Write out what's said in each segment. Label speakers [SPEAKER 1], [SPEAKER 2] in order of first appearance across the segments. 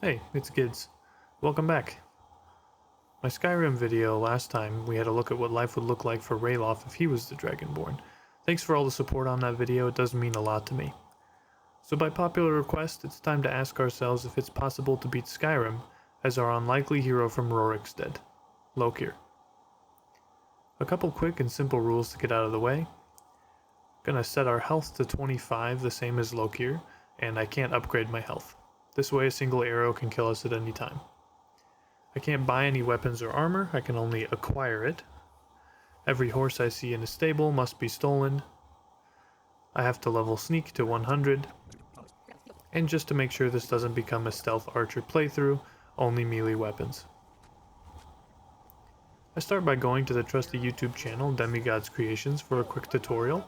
[SPEAKER 1] Hey, it's Gids. Welcome back. My Skyrim video last time, we had a look at what life would look like for Ralof if he was the Dragonborn. Thanks for all the support on that video, it does mean a lot to me. So by popular request, it's time to ask ourselves if it's possible to beat Skyrim as our unlikely hero from Rorikstead, Lokir. A couple quick and simple rules to get out of the way. Gonna set our health to 25, the same as Lokir, and I can't upgrade my health. This way a single arrow can kill us at any time. I can't buy any weapons or armor, I can only acquire it. Every horse I see in a stable must be stolen. I have to level sneak to 100. And just to make sure this doesn't become a stealth archer playthrough, only melee weapons. I start by going to the trusty YouTube channel Demigod's Creations for a quick tutorial,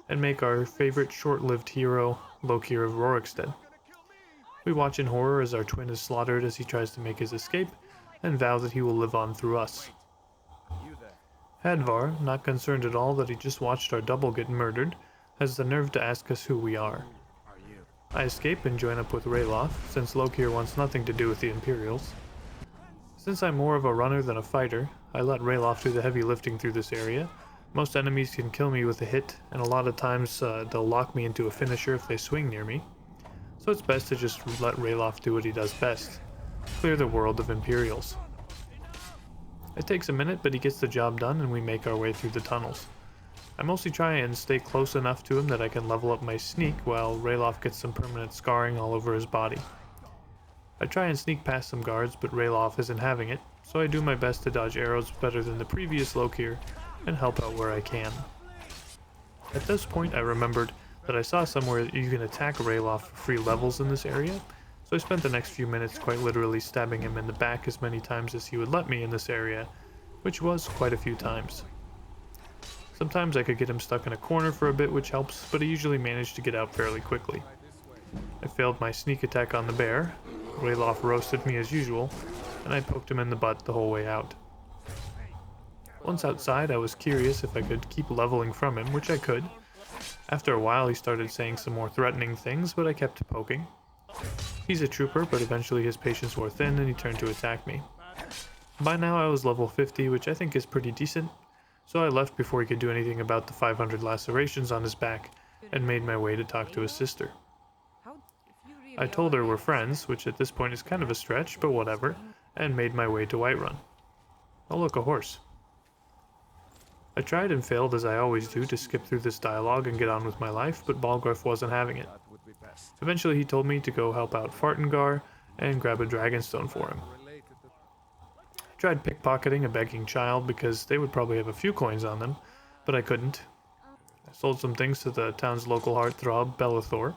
[SPEAKER 1] and make our favorite short-lived hero, Lokir of Rorikstead. We watch in horror as our twin is slaughtered as he tries to make his escape, and vow that he will live on through us. Hadvar, not concerned at all that he just watched our double get murdered, has the nerve to ask us who we are. I escape and join up with Ralof, since Lokir wants nothing to do with the Imperials. Since I'm more of a runner than a fighter, I let Ralof do the heavy lifting through this area. Most enemies can kill me with a hit, and a lot of times they'll lock me into a finisher if they swing near me. So it's best to just let Ralof do what he does best, clear the world of Imperials. It takes a minute, but he gets the job done and we make our way through the tunnels. I mostly try and stay close enough to him that I can level up my sneak while Ralof gets some permanent scarring all over his body. I try and sneak past some guards, but Ralof isn't having it, so I do my best to dodge arrows better than the previous Lokir and help out where I can. At this point I remembered that I saw somewhere that you can attack Ralof for free levels in this area, so I spent the next few minutes quite literally stabbing him in the back as many times as he would let me in this area, which was quite a few times. Sometimes I could get him stuck in a corner for a bit, which helps, but I usually managed to get out fairly quickly. I failed my sneak attack on the bear, Ralof roasted me as usual, and I poked him in the butt the whole way out. Once outside, I was curious if I could keep leveling from him, which I could. After a while he started saying some more threatening things, but I kept poking. He's a trooper, but eventually his patience wore thin and he turned to attack me. By now I was level 50, which I think is pretty decent, so I left before he could do anything about the 500 lacerations on his back, and made my way to talk to his sister. I told her we're friends, which at this point is kind of a stretch, but whatever, and made my way to Whiterun. Oh look, a horse. I tried and failed as I always do to skip through this dialogue and get on with my life, but Balgruuf wasn't having it. Eventually he told me to go help out Fartingar and grab a dragonstone for him. I tried pickpocketing a begging child because they would probably have a few coins on them, but I couldn't. I sold some things to the town's local heartthrob, Belethor.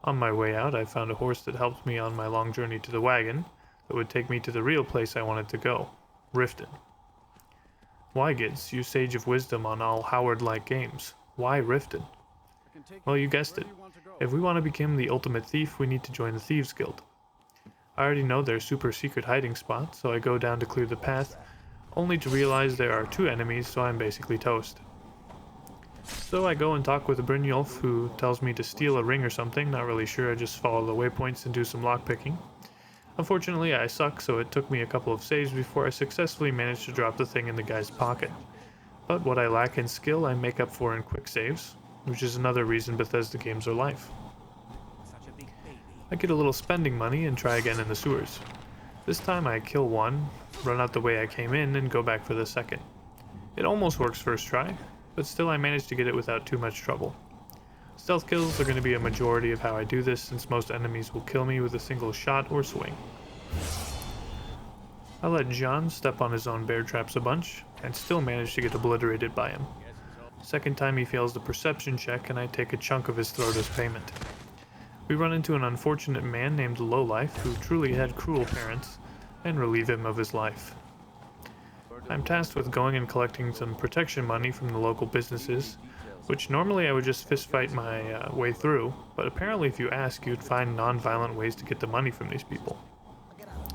[SPEAKER 1] On my way out I found a horse that helped me on my long journey to the wagon that would take me to the real place I wanted to go, Riften. Why, Gids, you sage of wisdom on all Howard-like games? Why Riften? Well, you guessed it. If we want to become the ultimate thief, we need to join the Thieves Guild. I already know their super secret hiding spot, so I go down to clear the path, only to realize there are two enemies, so I'm basically toast. So I go and talk with Brynjolf, who tells me to steal a ring or something, not really sure, I just follow the waypoints and do some lockpicking. Unfortunately, I suck, so it took me a couple of saves before I successfully managed to drop the thing in the guy's pocket. But what I lack in skill, I make up for in quick saves, which is another reason Bethesda games are life. I get a little spending money and try again in the sewers. This time I kill one, run out the way I came in, and go back for the second. It almost works first try, but still I managed to get it without too much trouble. Stealth kills are going to be a majority of how I do this, since most enemies will kill me with a single shot or swing. I let John step on his own bear traps a bunch, and still manage to get obliterated by him. Second time he fails the perception check and I take a chunk of his throat as payment. We run into an unfortunate man named Lowlife who truly had cruel parents, and relieve him of his life. I'm tasked with going and collecting some protection money from the local businesses, which normally I would just fistfight my way through, but apparently if you ask, you'd find non-violent ways to get the money from these people.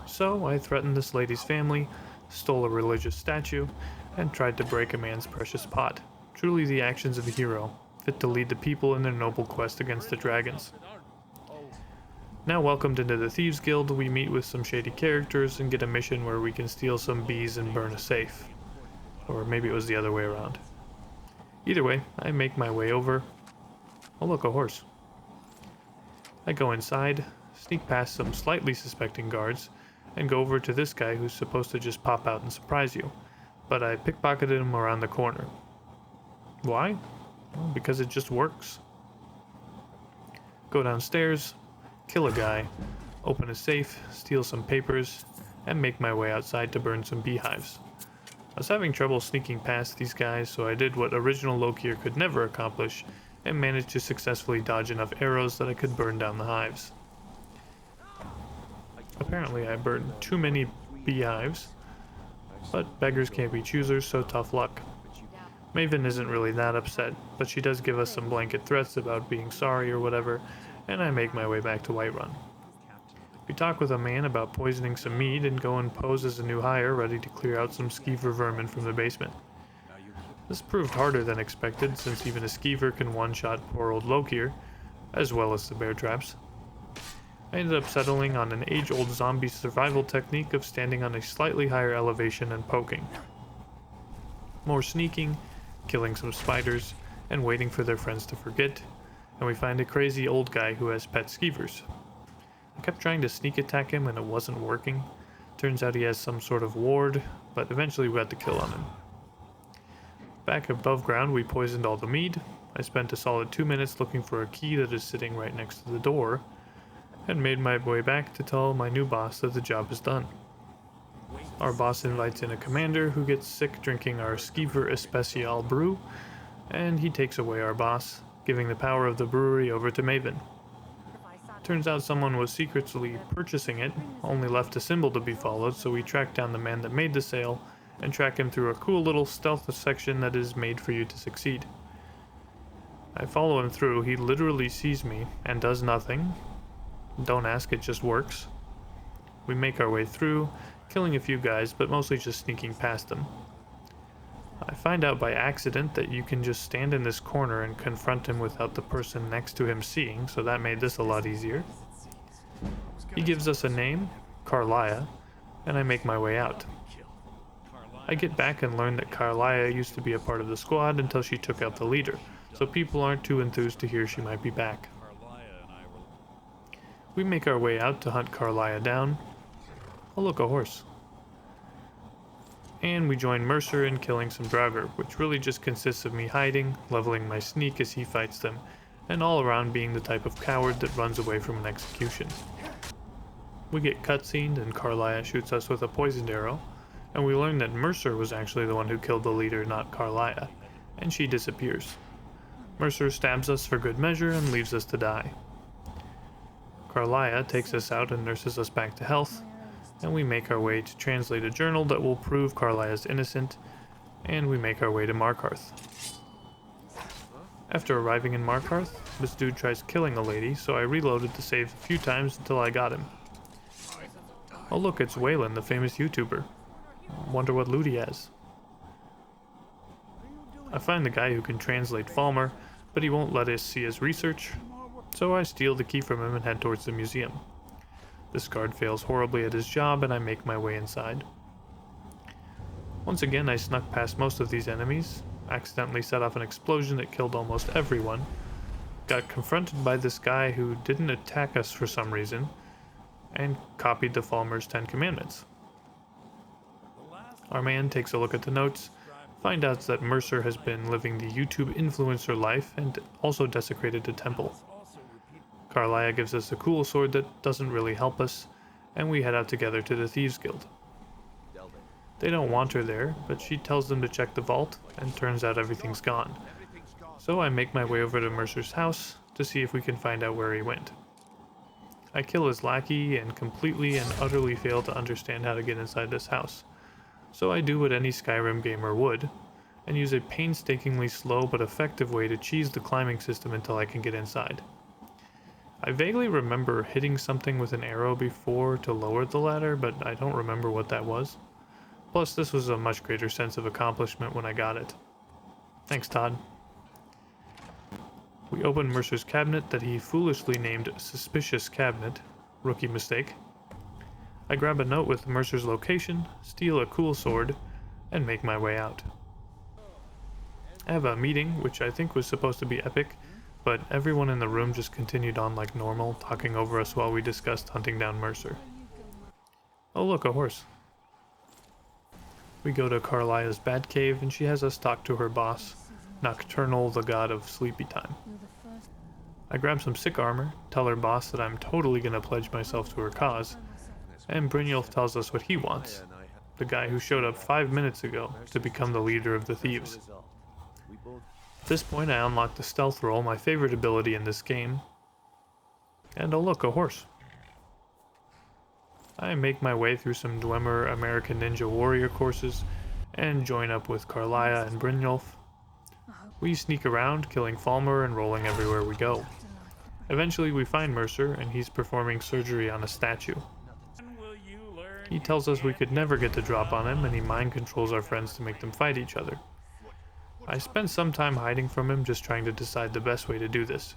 [SPEAKER 1] So I threatened this lady's family, stole a religious statue, and tried to break a man's precious pot. Truly the actions of a hero, fit to lead the people in their noble quest against the dragons. Now welcomed into the Thieves Guild, we meet with some shady characters and get a mission where we can steal some bees and burn a safe. Or maybe it was the other way around. Either way, I make my way over. Oh look, a horse. I go inside, sneak past some slightly suspecting guards, and go over to this guy who's supposed to just pop out and surprise you. But I pickpocketed him around the corner. Why? Well, because it just works. Go downstairs, kill a guy, open a safe, steal some papers, and make my way outside to burn some beehives. I was having trouble sneaking past these guys, so I did what original Lokir could never accomplish, and managed to successfully dodge enough arrows that I could burn down the hives. Apparently I burned too many beehives, but beggars can't be choosers, so tough luck. Maven isn't really that upset, but she does give us some blanket threats about being sorry or whatever, and I make my way back to Whiterun. We talk with a man about poisoning some mead and go and pose as a new hire ready to clear out some skeever vermin from the basement. This proved harder than expected, since even a skeever can one-shot poor old Lokir, as well as the bear traps. I ended up settling on an age-old zombie survival technique of standing on a slightly higher elevation and poking. More sneaking, killing some spiders, and waiting for their friends to forget, and we find a crazy old guy who has pet skeevers. I kept trying to sneak attack him and it wasn't working. Turns out he has some sort of ward, but eventually we got the kill on him. Back above ground we poisoned all the mead. I spent a solid 2 minutes looking for a key that is sitting right next to the door, and made my way back to tell my new boss that the job is done. Our boss invites in a commander who gets sick drinking our Skeever Especial brew, and he takes away our boss, giving the power of the brewery over to Maven. Turns out someone was secretly purchasing it, only left a symbol to be followed, so we track down the man that made the sale, and track him through a cool little stealth section that is made for you to succeed. I follow him through, he literally sees me, and does nothing. Don't ask, it just works. We make our way through, killing a few guys, but mostly just sneaking past them. I find out by accident that you can just stand in this corner and confront him without the person next to him seeing, so that made this a lot easier. He gives us a name, Carlia, and I make my way out. I get back and learn that Carlia used to be a part of the squad until she took out the leader, so people aren't too enthused to hear she might be back. We make our way out to hunt Carlia down. Oh look, a horse. And we join Mercer in killing some Draugr, which really just consists of me hiding, leveling my sneak as he fights them, and all around being the type of coward that runs away from an execution. We get cutscened and Carlia shoots us with a poisoned arrow, and we learn that Mercer was actually the one who killed the leader, not Carlia, and she disappears. Mercer stabs us for good measure and leaves us to die. Carlia takes us out and nurses us back to health, and we make our way to translate a journal that will prove Carlia's innocent, and we make our way to Markarth. After arriving in Markarth, this dude tries killing a lady, so I reloaded the save a few times until I got him. Oh look, it's Waylon, the famous YouTuber. Wonder what loot he has. I find the guy who can translate Thalmor, but he won't let us see his research, so I steal the key from him and head towards the museum. This guard fails horribly at his job, and I make my way inside. Once again, I snuck past most of these enemies, accidentally set off an explosion that killed almost everyone, got confronted by this guy who didn't attack us for some reason, and copied the Thalmor's 10 Commandments. Our man takes a look at the notes, finds out that Mercer has been living the YouTube influencer life and also desecrated the temple. Carlia gives us a cool sword that doesn't really help us, and we head out together to the Thieves Guild. They don't want her there, but she tells them to check the vault, and turns out everything's gone. So I make my way over to Mercer's house to see if we can find out where he went. I kill his lackey and completely and utterly fail to understand how to get inside this house. So I do what any Skyrim gamer would, and use a painstakingly slow but effective way to cheese the climbing system until I can get inside. I vaguely remember hitting something with an arrow before to lower the ladder, but I don't remember what that was. Plus, this was a much greater sense of accomplishment when I got it. Thanks, Todd. We open Mercer's cabinet that he foolishly named Suspicious Cabinet, Rookie mistake. I grab a note with Mercer's location, steal a cool sword, and make my way out. I have a meeting, which I think was supposed to be epic, but everyone in the room just continued on like normal, talking over us while we discussed hunting down Mercer. Oh look, a horse. We go to Carlia's Batcave and she has us talk to her boss, Nocturnal, the god of sleepy time. I grab some sick armor, tell her boss that I'm totally gonna pledge myself to her cause, and Brynjolf tells us what he wants, the guy who showed up 5 minutes ago to become the leader of the thieves. At this point I unlock the stealth roll, my favorite ability in this game, and oh look, a horse. I make my way through some Dwemer American Ninja Warrior courses and join up with Carlia and Brynjolf. We sneak around, killing Thalmor and rolling everywhere we go. Eventually we find Mercer and he's performing surgery on a statue. He tells us we could never get the drop on him and he mind controls our friends to make them fight each other. I spend some time hiding from him, just trying to decide the best way to do this.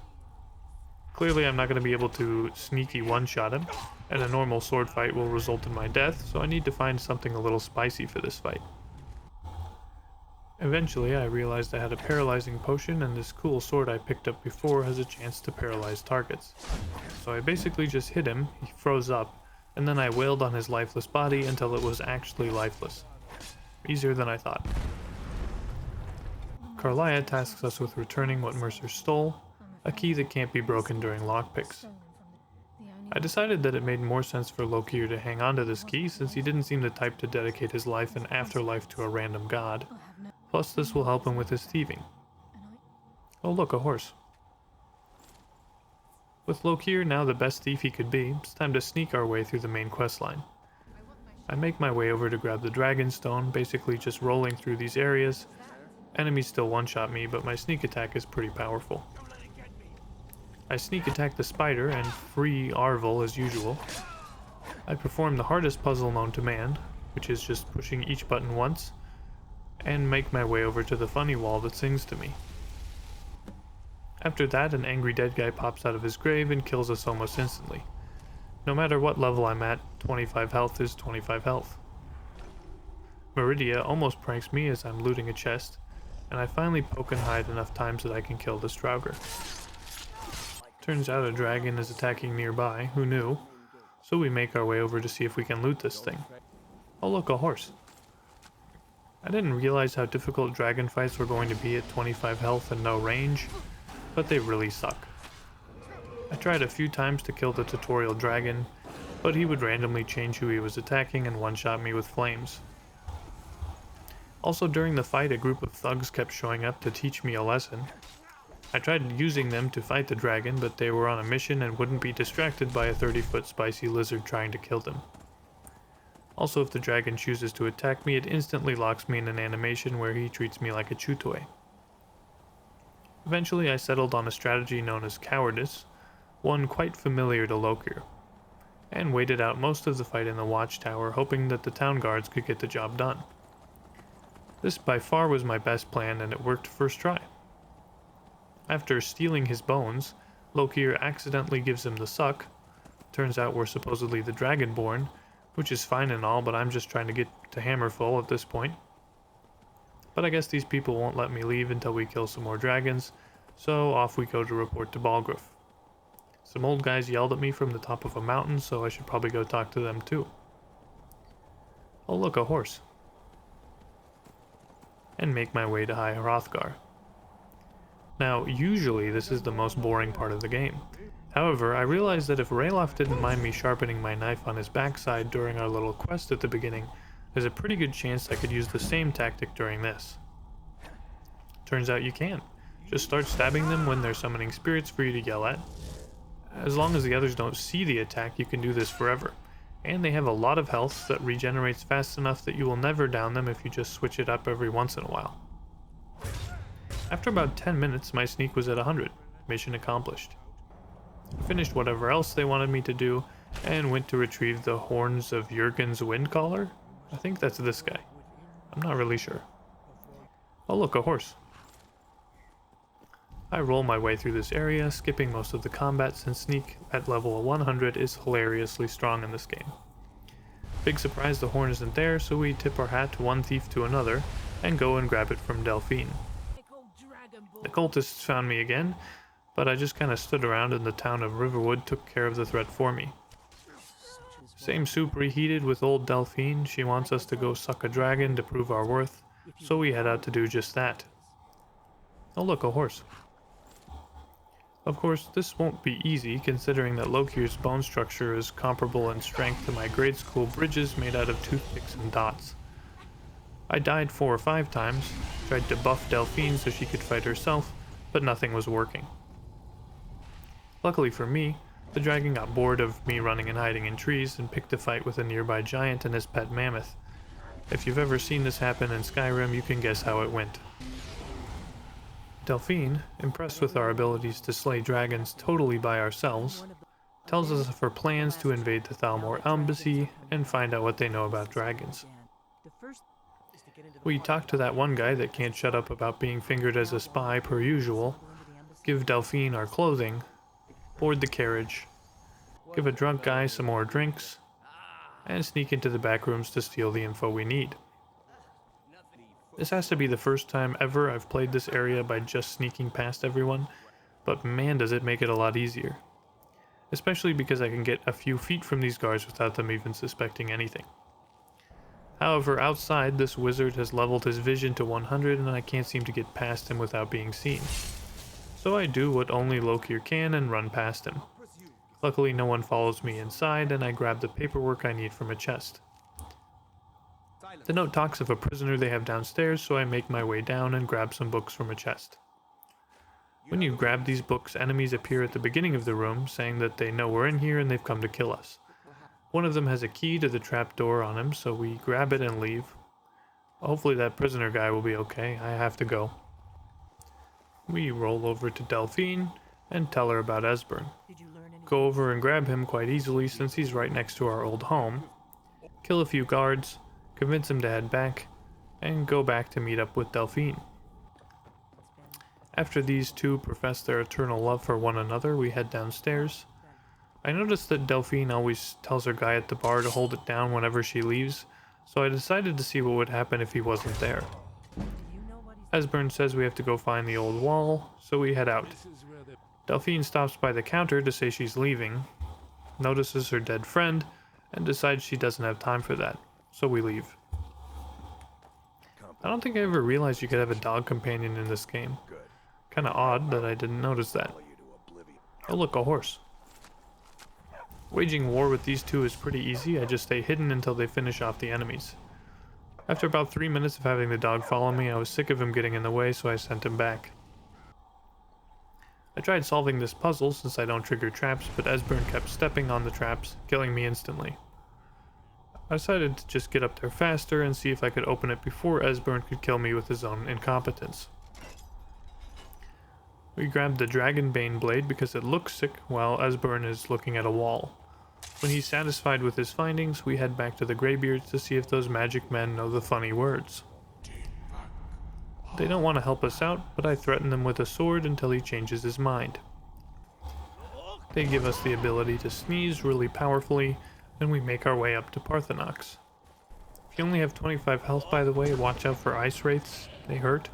[SPEAKER 1] Clearly I'm not going to be able to sneaky one-shot him, and a normal sword fight will result in my death, so I need to find something a little spicy for this fight. Eventually I realized I had a paralyzing potion, and this cool sword I picked up before has a chance to paralyze targets. So I basically just hit him, he froze up, and then I wailed on his lifeless body until it was actually lifeless. Easier than I thought. Carlia tasks us with returning what Mercer stole, a key that can't be broken during lockpicks. I decided that it made more sense for Lokir to hang on to this key since he didn't seem the type to dedicate his life and afterlife to a random god, plus this will help him with his thieving. Oh look, a horse. With Lokir now the best thief he could be, it's time to sneak our way through the main questline. I make my way over to grab the dragon stone, basically just rolling through these areas. Enemies still one-shot me, but my sneak attack is pretty powerful. I sneak attack the spider and free Arvel as usual. I perform the hardest puzzle known to man, which is just pushing each button once, and make my way over to the funny wall that sings to me. After that, an angry dead guy pops out of his grave and kills us almost instantly. No matter what level I'm at, 25 health is 25 health. Meridia almost pranks me as I'm looting a chest, and I finally poke and hide enough times that I can kill the Straugr. Turns out a dragon is attacking nearby, who knew? So we make our way over to see if we can loot this thing. Oh look, a horse. I didn't realize how difficult dragon fights were going to be at 25 health and no range, but they really suck. I tried a few times to kill the tutorial dragon, but he would randomly change who he was attacking and one-shot me with flames. Also during the fight, a group of thugs kept showing up to teach me a lesson. I tried using them to fight the dragon, but they were on a mission and wouldn't be distracted by a 30-foot spicy lizard trying to kill them. Also, if the dragon chooses to attack me, it instantly locks me in an animation where he treats me like a chew toy. Eventually I settled on a strategy known as cowardice, one quite familiar to Lokir, and waited out most of the fight in the watchtower, hoping that the town guards could get the job done. This by far was my best plan, and it worked first try. After stealing his bones, Lokir accidentally gives him the suck. Turns out we're supposedly the Dragonborn, which is fine and all, but I'm just trying to get to Hammerfall at this point. But I guess these people won't let me leave until we kill some more dragons, so off we go to report to Balgruuf. Some old guys yelled at me from the top of a mountain, so I should probably go talk to them too. Oh look, a horse. And make my way to High Hrothgar. Now, usually this is the most boring part of the game. However, I realized that if Ralof didn't mind me sharpening my knife on his backside during our little quest at the beginning, there's a pretty good chance I could use the same tactic during this. Turns out you can. Just start stabbing them when they're summoning spirits for you to yell at. As long as the others don't see the attack, you can do this forever. And they have a lot of health that regenerates fast enough that you will never down them if you just switch it up every once in a while. After about 10 minutes, my sneak was at 100. Mission accomplished. I finished whatever else they wanted me to do, and went to retrieve the horns of Jurgen's Windcaller? I think that's this guy. I'm not really sure. Oh look, a horse. I roll my way through this area, skipping most of the combat since sneak at level 100 is hilariously strong in this game. Big surprise the horn isn't there, so we tip our hat to one thief to another and go and grab it from Delphine. The cultists found me again, but I just kinda stood around and the town of Riverwood took care of the threat for me. Same soup reheated with old Delphine. She wants us to go suck a dragon to prove our worth, so we head out to do just that. Oh look, a horse. Of course, this won't be easy, considering that Lokir's bone structure is comparable in strength to my grade school bridges made out of toothpicks and dots. I died 4 or 5 times, tried to buff Delphine so she could fight herself, but nothing was working. Luckily for me, the dragon got bored of me running and hiding in trees and picked a fight with a nearby giant and his pet mammoth. If you've ever seen this happen in Skyrim, you can guess how it went. Delphine, impressed with our abilities to slay dragons totally by ourselves, tells us of her plans to invade the Thalmor embassy and find out what they know about dragons. We talk to that one guy that can't shut up about being fingered as a spy per usual, give Delphine our clothing, board the carriage, give a drunk guy some more drinks, and sneak into the back rooms to steal the info we need. This has to be the first time ever I've played this area by just sneaking past everyone, but man does it make it a lot easier. Especially because I can get a few feet from these guards without them even suspecting anything. However, outside, this wizard has leveled his vision to 100 and I can't seem to get past him without being seen. So I do what only Lokir can and run past him. Luckily no one follows me inside and I grab the paperwork I need from a chest. The note talks of a prisoner they have downstairs, so I make my way down and grab some books from a chest. When you grab these books, enemies appear at the beginning of the room, saying that they know we're in here and they've come to kill us. One of them has a key to the trap door on him, so we grab it and leave. Hopefully that prisoner guy will be okay. I have to go. We roll over to Delphine and tell her about Esbern. Go over and grab him quite easily since he's right next to our old home. Kill a few guards, convince him to head back, and go back to meet up with Delphine. After these two profess their eternal love for one another, we head downstairs. I noticed that Delphine always tells her guy at the bar to hold it down whenever she leaves, so I decided to see what would happen if he wasn't there. Esbern says we have to go find the old wall, so we head out. Delphine stops by the counter to say she's leaving, notices her dead friend, and decides she doesn't have time for that, so we leave. I don't think I ever realized you could have a dog companion in this game. Kinda odd that I didn't notice that. Oh look, a horse. Waging war with these two is pretty easy, I just stay hidden until they finish off the enemies. After about 3 minutes of having the dog follow me, I was sick of him getting in the way, so I sent him back. I tried solving this puzzle since I don't trigger traps, but Esbern kept stepping on the traps, killing me instantly. I decided to just get up there faster and see if I could open it before Esbern could kill me with his own incompetence. We grabbed the Dragonbane blade because it looks sick while Esbern is looking at a wall. When he's satisfied with his findings, we head back to the Greybeards to see if those magic men know the funny words. They don't want to help us out, but I threaten them with a sword until he changes his mind. They give us the ability to sneeze really powerfully, and we make our way up to Parthenox. If you only have 25 health, by the way, watch out for ice wraiths, they hurt.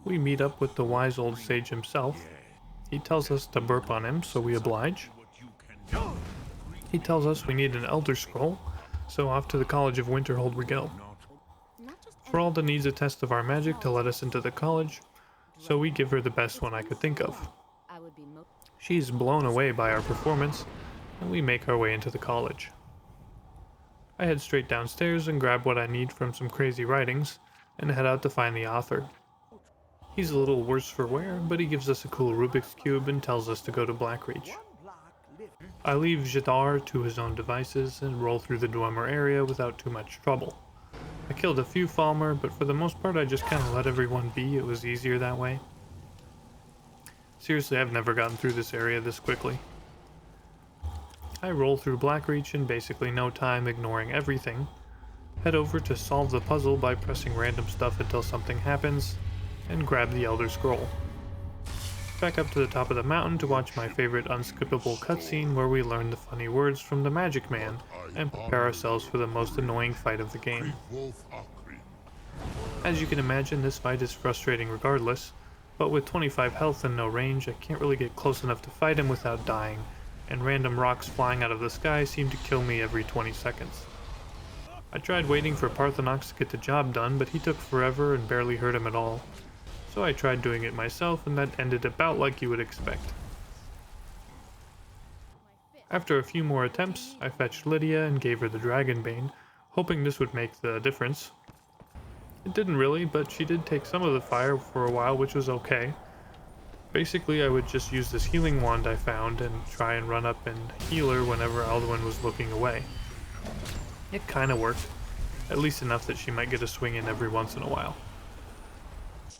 [SPEAKER 1] We meet up with the wise old sage himself. He tells us to burp on him, so we oblige. He tells us we need an Elder Scroll, so off to the College of Winterhold we go. Feralda needs a test of our magic to let us into the college, so we give her the best one I could think of. She's blown away by our performance, and we make our way into the college. I head straight downstairs and grab what I need from some crazy writings, and head out to find the author. He's a little worse for wear, but he gives us a cool Rubik's Cube and tells us to go to Blackreach. I leave Jadar to his own devices and roll through the Dwemer area without too much trouble. I killed a few Thalmor, but for the most part I just kind of let everyone be, it was easier that way. Seriously, I've never gotten through this area this quickly. I roll through Blackreach in basically no time, ignoring everything, head over to solve the puzzle by pressing random stuff until something happens, and grab the Elder Scroll. Back up to the top of the mountain to watch my favorite unskippable cutscene where we learn the funny words from the Magic Man and prepare ourselves for the most annoying fight of the game. As you can imagine, this fight is frustrating regardless, but with 25 health and no range, I can't really get close enough to fight him without dying, and random rocks flying out of the sky seem to kill me every 20 seconds. I tried waiting for Parthenox to get the job done, but he took forever and barely hurt him at all. So I tried doing it myself, and that ended about like you would expect. After a few more attempts, I fetched Lydia and gave her the Dragonbane, hoping this would make the difference. It didn't really, but she did take some of the fire for a while, which was okay. Basically, I would just use this healing wand I found and try and run up and heal her whenever Alduin was looking away. It kinda worked, at least enough that she might get a swing in every once in a while.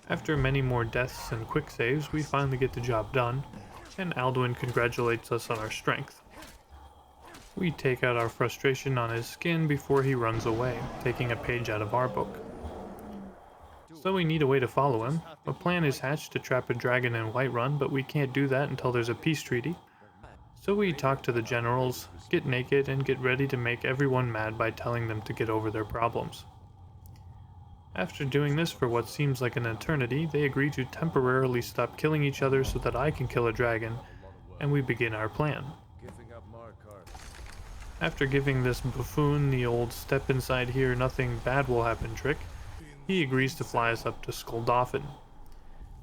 [SPEAKER 1] After many more deaths and quick saves, we finally get the job done, and Alduin congratulates us on our strength. We take out our frustration on his skin before he runs away, taking a page out of our book. So we need a way to follow him. A plan is hatched to trap a dragon in Whiterun, but we can't do that until there's a peace treaty. So we talk to the generals, get naked, and get ready to make everyone mad by telling them to get over their problems. After doing this for what seems like an eternity, they agree to temporarily stop killing each other so that I can kill a dragon, and we begin our plan. After giving this buffoon the old step inside here nothing bad will happen trick, he agrees to fly us up to Skuldafn,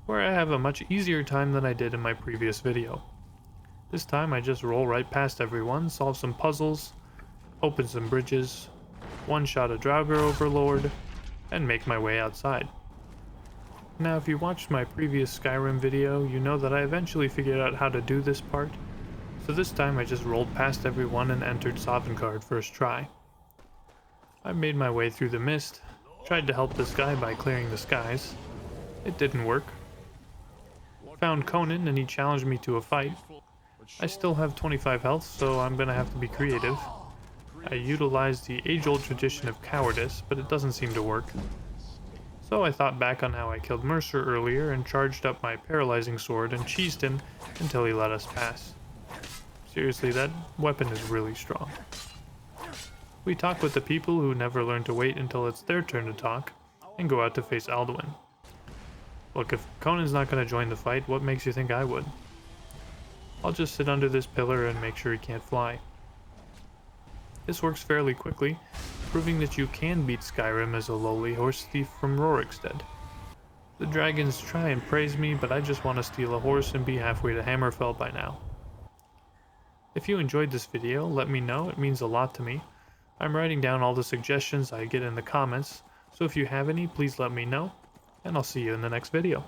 [SPEAKER 1] where I have a much easier time than I did in my previous video. This time I just roll right past everyone, solve some puzzles, open some bridges, one-shot a Draugr Overlord, and make my way outside. Now if you watched my previous Skyrim video, you know that I eventually figured out how to do this part, so this time I just rolled past everyone and entered Sovngarde first try. I made my way through the mist, tried to help this guy by clearing the skies. It didn't work. Found Conan and he challenged me to a fight. I still have 25 health, so I'm gonna have to be creative. I utilized the age-old tradition of cowardice, but it doesn't seem to work. So I thought back on how I killed Mercer earlier and charged up my paralyzing sword and cheesed him until he let us pass. Seriously, that weapon is really strong. We talk with the people who never learn to wait until it's their turn to talk, and go out to face Alduin. Look, if Conan's not going to join the fight, what makes you think I would? I'll just sit under this pillar and make sure he can't fly. This works fairly quickly, proving that you can beat Skyrim as a lowly horse thief from Rorikstead. The dragons try and praise me, but I just want to steal a horse and be halfway to Hammerfell by now. If you enjoyed this video, let me know, it means a lot to me. I'm writing down all the suggestions I get in the comments, so if you have any, please let me know, and I'll see you in the next video.